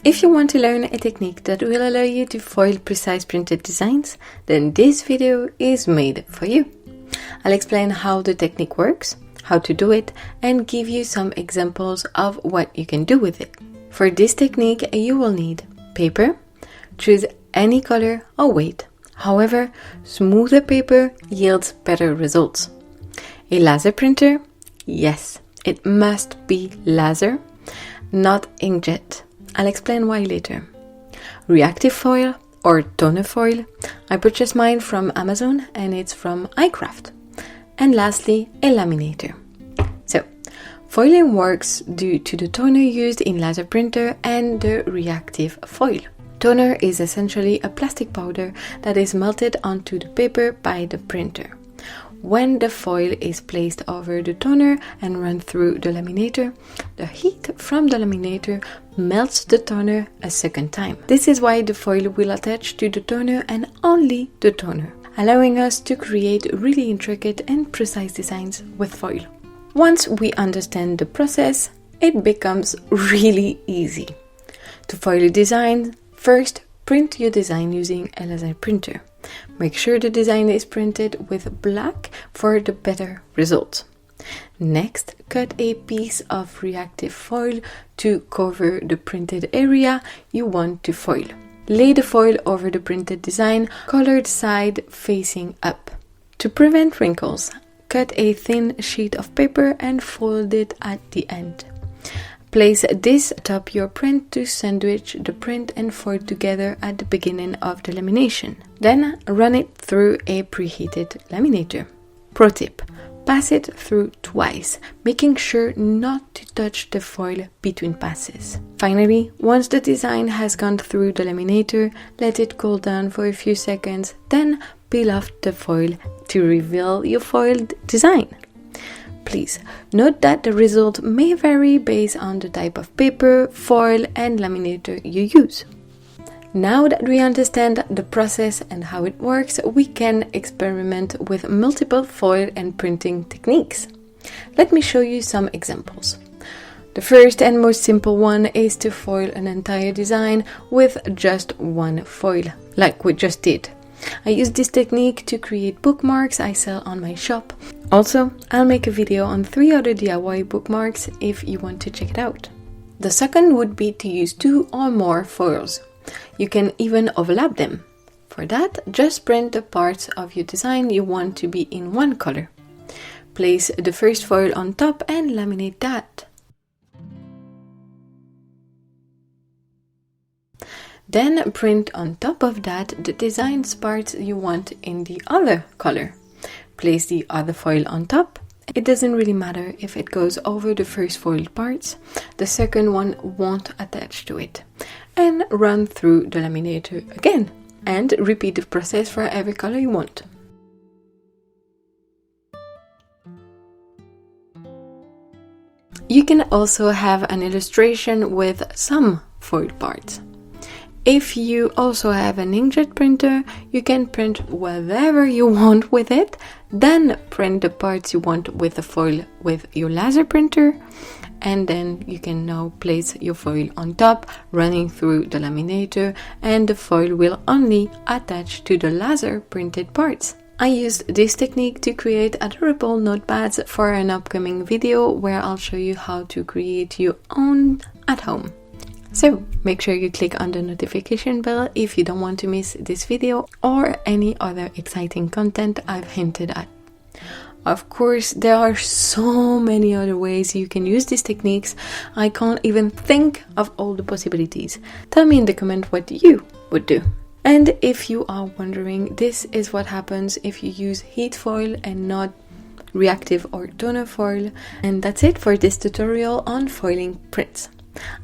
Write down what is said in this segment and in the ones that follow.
If you want to learn a technique that will allow you to foil precise printed designs, then this video is made for you. I'll explain how the technique works, how to do it, and give you some examples of what you can do with it. For this technique, you will need paper. Choose any color or weight. However, smoother paper yields better results. A laser printer? Yes, it must be laser, not inkjet. I'll explain why later. Reactive foil or toner foil. I purchased mine from Amazon and it's from iCraft. And lastly, a laminator. So, foiling works due to the toner used in laser printer and the reactive foil. Toner is essentially a plastic powder that is melted onto the paper by the printer. When the foil is placed over the toner and run through the laminator, the heat from the laminator melts the toner a second time. This is why the foil will attach to the toner and only the toner, allowing us to create really intricate and precise designs with foil. Once we understand the process, it becomes really easy. To foil a design, first print your design using a laser printer. Make sure the design is printed with black for the better result. Next, cut a piece of reactive foil to cover the printed area you want to foil. Lay the foil over the printed design, colored side facing up. To prevent wrinkles, cut a thin sheet of paper and fold it at the end. Place this atop your print to sandwich the print and foil together at the beginning of the lamination. Then run it through a preheated laminator. Pro tip: pass it through twice, making sure not to touch the foil between passes. Finally, once the design has gone through the laminator, let it cool down for a few seconds, then peel off the foil to reveal your foiled design. Please note that the result may vary based on the type of paper, foil, and laminator you use. Now that we understand the process and how it works, we can experiment with multiple foil and printing techniques. Let me show you some examples. The first and most simple one is to foil an entire design with just one foil, like we just did. I use this technique to create bookmarks I sell on my shop. Also, I'll make a video on 3 other DIY bookmarks if you want to check it out. The second would be to use 2 or more foils. You can even overlap them. For that, just print the parts of your design you want to be in one color. Place the first foil on top and laminate that. Then print on top of that the design parts you want in the other color. Place the other foil on top. It doesn't really matter if it goes over the first foiled parts. The second one won't attach to it. And run through the laminator again. And repeat the process for every color you want. You can also have an illustration with some foiled parts. If you also have an inkjet printer, you can print whatever you want with it, then print the parts you want with the foil with your laser printer, and then you can now place your foil on top, running through the laminator, and the foil will only attach to the laser printed parts. I used this technique to create adorable notepads for an upcoming video where I'll show you how to create your own at home. So, make sure you click on the notification bell if you don't want to miss this video or any other exciting content I've hinted at. Of course, there are so many other ways you can use these techniques, I can't even think of all the possibilities. Tell me in the comment what you would do. And if you are wondering, this is what happens if you use heat foil and not reactive or toner foil. And that's it for this tutorial on foiling prints.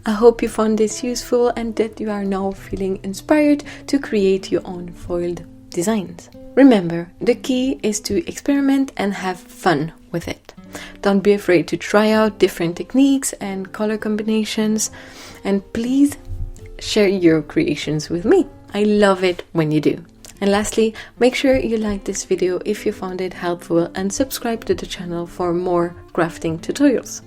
I hope you found this useful and that you are now feeling inspired to create your own foiled designs. Remember, the key is to experiment and have fun with it. Don't be afraid to try out different techniques and color combinations, and please share your creations with me. I love it when you do. And lastly, make sure you like this video if you found it helpful and subscribe to the channel for more crafting tutorials.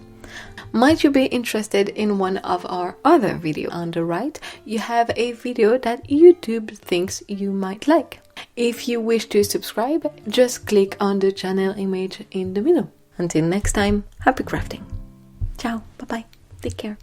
Might you be interested in one of our other videos? On the right, you have a video that YouTube thinks you might like. If you wish to subscribe, just click on the channel image in the middle. Until next time, happy crafting. Ciao, bye-bye, take care.